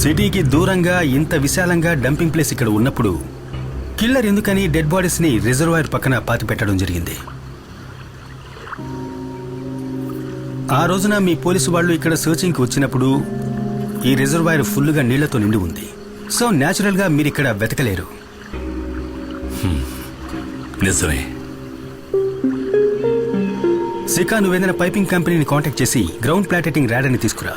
సిటీకి దూరంగా ఇంత విశాలంగా డంపింగ్ ప్లేస్ ఇక్కడ ఉన్నప్పుడు కిల్లర్ ఎందుకని డెడ్ బాడీస్ ని రిజర్వాయర్ పక్కన పాతి పెట్టడం జరిగింది? ఆ రోజున మీ పోలీసు వాళ్ళు ఇక్కడ సర్చింగ్కి వచ్చినప్పుడు ఈ రిజర్వాయర్ ఫుల్గా నీళ్లతో నిండి ఉంది. సో న్యాచురల్ గా మీరు ఇక్కడ వెతకలేరు. నిజమే. సికా, నువ్వేదైనా పైపింగ్ కంపెనీని కాంటాక్ట్ చేసి గ్రౌండ్ ప్లాటెటింగ్ ర్యాడర్ని తీసుకురా.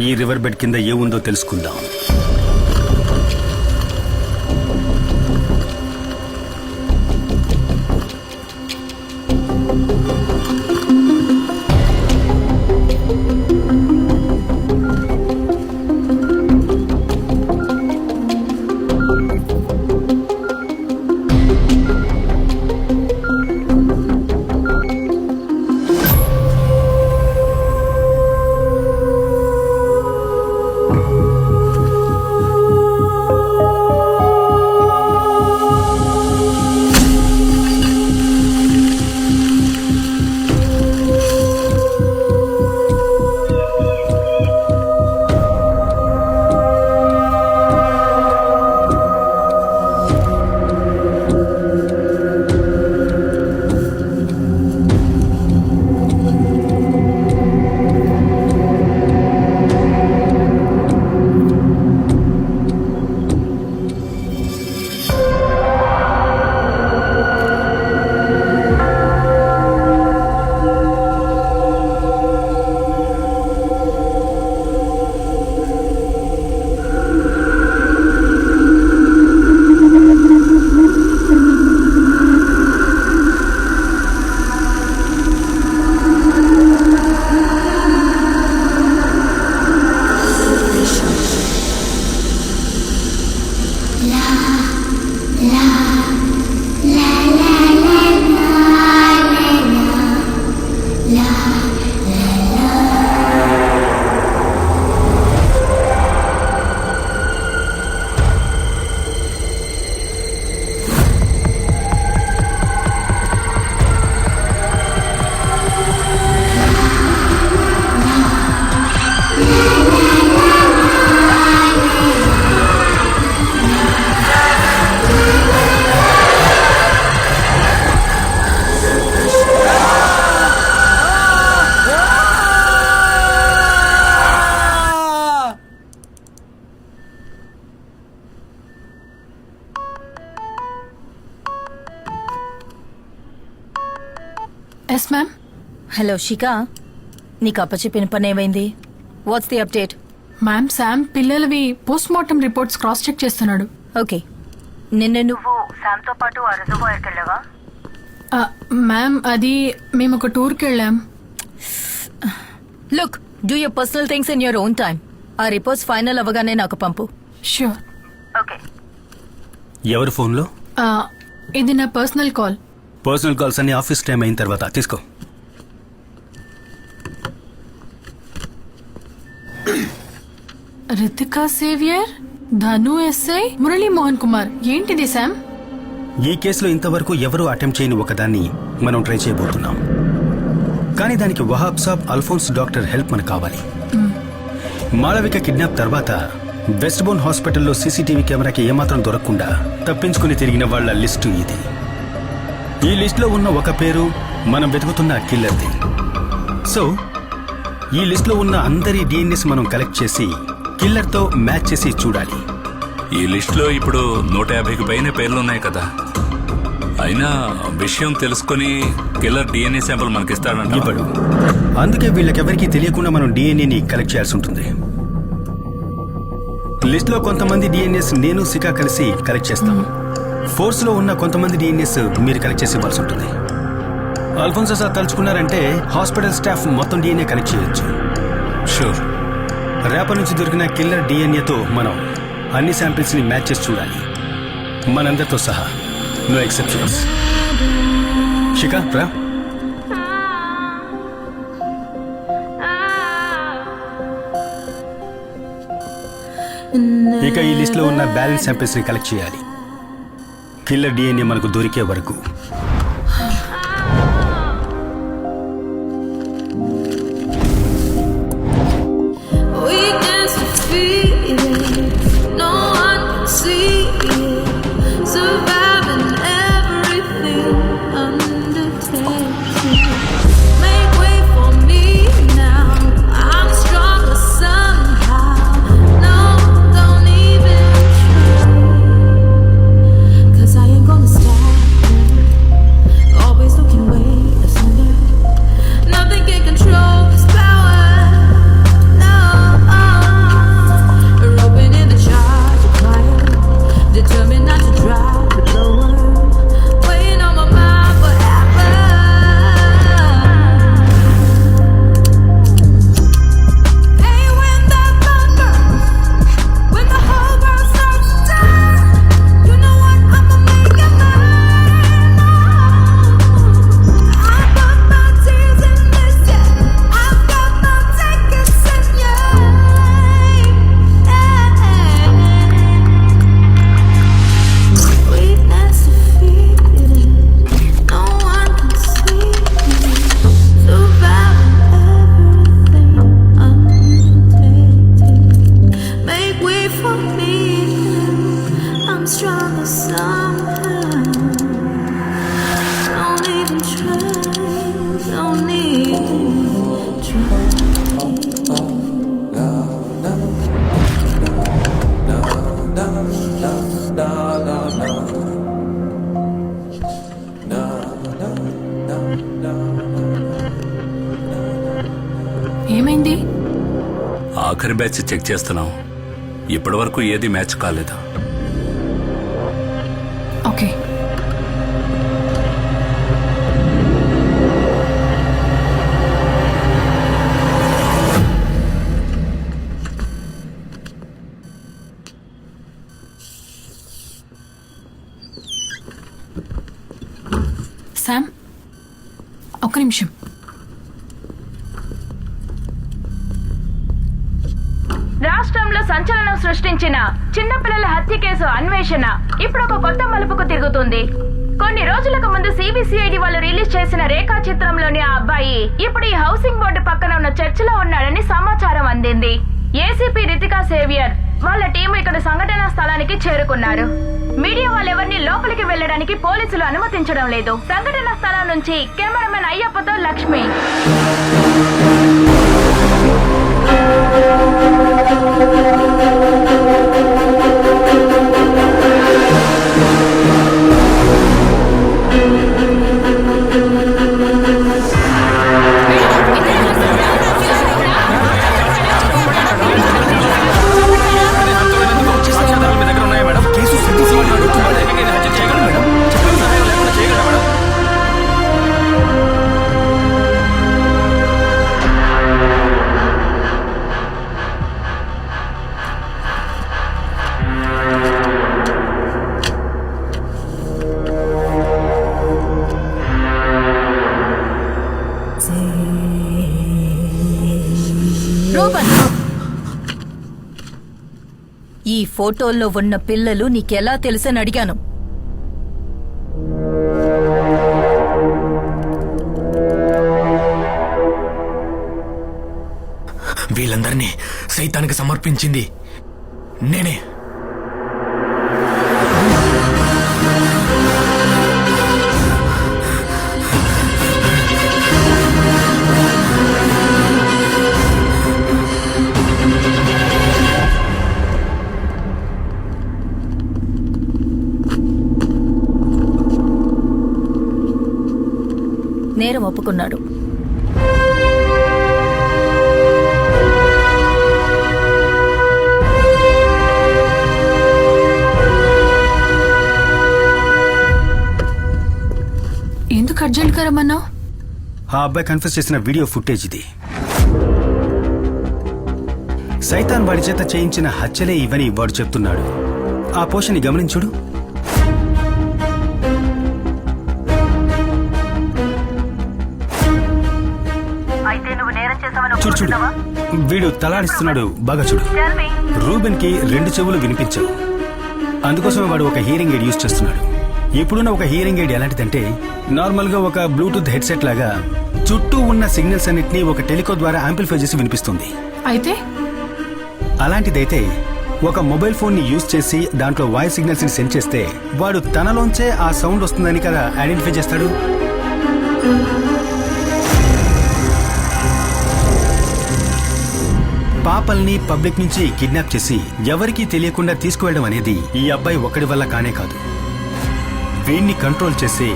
ఈ రివర్ బెడ్ కింద ఏముందో తెలుసుకుందాం. Yes ma'am. హలో శిఖా, నీకు అప్పచెప్పిన పని ఏమైంది? What's the update? Ma'am, Sam పిల్లలవి post mortem reports cross check చేస్తున్నాడు. ఓకే. నిన్న నువ్వు శామ్తో పాటు ఆ రిజర్వాయర్కి వెళ్ళావా? మ్యామ్, అది మేము ఒక టూర్కి వెళ్ళాం. Look, do your personal things in your own time. ఆ రిపోర్ట్స్ ఫైనల్ అవ్వగానే నాకు పంపు. ష్యూర్. ఓకే. ఎవరి ఫోన్లో? ఇది నా పర్సనల్ కాల్. పర్సనల్ కాల్స్ అన్ని ఆఫీస్ టైం అయిన తర్వాత తీసుకో. రితికా సేవియర్, ధను ఎస్ఐ, మురళీ మోహన్ కుమార్. ఏంటిది శామ్? ఈ కేసులో ఇంతవరకు ఎవరూ అటెంప్ట్ చేయని ఒకదాన్ని మనం ట్రై చేయబోతున్నాం. కానీ దానికి వహాబ్ సాబ్, అల్ఫోన్స్ డాక్టర్ హెల్ప్ మనకు కావాలి. మాళవిక కిడ్నాప్ తర్వాత వెస్ట్ బోన్ హాస్పిటల్లో సీసీటీవీ కెమెరాకి ఏమాత్రం దొరకకుండా తప్పించుకుని తిరిగిన వాళ్ల లిస్టు ఇది. ఈ లిస్టులో ఉన్న ఒక పేరు మనం వెతుకుతున్న కిల్లర్ది. సో ఈ లిస్టులో ఉన్న అందరి డిఎన్ఎస్ మనం కలెక్ట్ చేసి కిల్లర్తో మ్యాచ్ చేసి చూడాలి. ఈ లిస్టులో ఇప్పుడు 150కి పైన పేర్లున్నాయి కదా. అయినా విషయం తెలుసుకుని కిల్లర్ డిఎన్ఏ శాంపుల్ మనకిస్తాడంట. ఇప్పుడు అందుకే వీళ్ళకెవరికీ తెలియకుండా మనం డిఎన్ఏని కలెక్ట్ చేయాల్సి ఉంటుంది. లిస్టులో కొంతమంది డిఎన్ఎస్ నేను సికా కలిసి కలెక్ట్ చేస్తాం. ఫోర్స్ లో ఉన్న కొంతమంది డిఎన్ఎస్ మీరు కలెక్ట్ చేసి ఇవ్వాల్సి ఉంటుంది. అల్ఫోన్సో సార్ తలుచుకున్నారంటే హాస్పిటల్ స్టాఫ్ మొత్తం డిఎన్ఏ కలెక్ట్ చేయొచ్చు. షూర్. రేపటి నుంచి దొరికిన కిల్లర్ డిఎన్ఏతో మనం అన్ని శాంపిల్స్ ని మ్యాచ్ చేసి చూడాలి, మనందరితో సహా. No exceptions. శిఖా రా. ఇక ఈ లిస్ట్ లో ఉన్న బ్యాలెన్స్ శాంపిల్స్ ని కలెక్ట్ చేయాలి, కిల్లర్ డిఎన్ఏ మనకు దొరికే వరకు. ఆఖరి బ్యాచ్ చెక్ చేస్తున్నాం. ఇప్పటి వరకు ఏది మ్యాచ్ కాలేదు. ఓకే. శామ్, ఒక్క నిమిషం. రాష్ట్రంలో సంచలనం సృష్టించిన చిన్నపిల్లల హత్య కేసు అన్వేషణ ఇప్పుడు ఒక కొత్త మలుపుకు తిరుగుతుంది. కొన్ని రోజులకు ముందు సిబిసిఐడి వాళ్ళు రిలీజ్ చేసిన రేఖా చిత్రంలోని ఆ అబ్బాయి ఇప్పుడు ఈ హౌసింగ్ బోర్డు పక్కన ఉన్న చర్చిలో ఉన్నాడని సమాచారం అందింది. ఏసీపీ రితికా సేవియర్ వాళ్ళ టీం ఇక్కడ సంఘటనా స్థలానికి చేరుకున్నారు. మీడియా వాళ్ళెవరిని లోపలికి వెళ్లడానికి పోలీసులు అనుమతించడం లేదు. సంఘటనా స్థలం నుంచి కెమెరామెన్ అయ్యప్పతో లక్ష్మి. ఈ ఫోటోల్లో ఉన్న పిల్లలు నీకెలా తెలుసని అడిగాను. వీళ్ళందరినీ సైతానికి సమర్పించింది నేనే. నేరం ఒప్పుకున్నాడు. ఎందుకు అర్జెంట్ గా రమ్మన్నావు? ఆ అబ్బాయి కన్ఫెస్ చేసిన వీడియో ఫుటేజ్ ఇది. సైతాన్ వాడి చేత చేయించిన హత్యలే ఇవని వాడు చెప్తున్నాడు. ఆ పోషన్ని గమనించుడు. చూడు చూడు, వీడు తలాడిస్తున్నాడు. బాగా చూడు. రూబెన్ కి 2 చెవులు వినిపించవు. అందుకోసమే వాడు ఒక హియరింగ్ ఎయిడ్ యూజ్ చేస్తున్నాడు. ఇప్పుడున్న ఒక హియరింగ్ ఎయిడ్ ఎలాంటిదంటే నార్మల్ గా ఒక బ్లూటూత్ హెడ్సెట్ లాగా చుట్టూ ఉన్న సిగ్నల్స్ అన్నిటినీ ఒక టెలికో ద్వారా యాంప్లిఫై చేసి వినిపిస్తుంది. అయితే అలాంటిదైతే ఒక మొబైల్ ఫోన్ ని యూజ్ చేసి దాంట్లో వాయిస్ సిగ్నల్స్ ని సెండ్ చేస్తే వాడు తనలోంచే ఆ సౌండ్ వస్తుందని కదా ఐడెంటిఫై చేస్తాడు. పాపల్ని పబ్లిక్ నుంచి కిడ్నాప్ చేసి ఎవరికీ తెలియకుండా తీసుకువెళ్ళడం అనేది ఈ అబ్బాయి ఒక్కడి వల్ల కానే కాదు. వీడిని కంట్రోల్ చేసి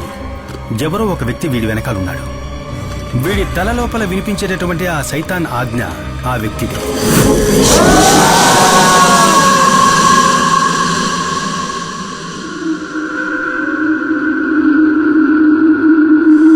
ఎవరో ఒక వ్యక్తి వీడి వెనకాలన్నాడు. వీడి తల లోపల వినిపించేటటువంటి ఆ సైతాన్ ఆజ్ఞ ఆ వ్యక్తిది.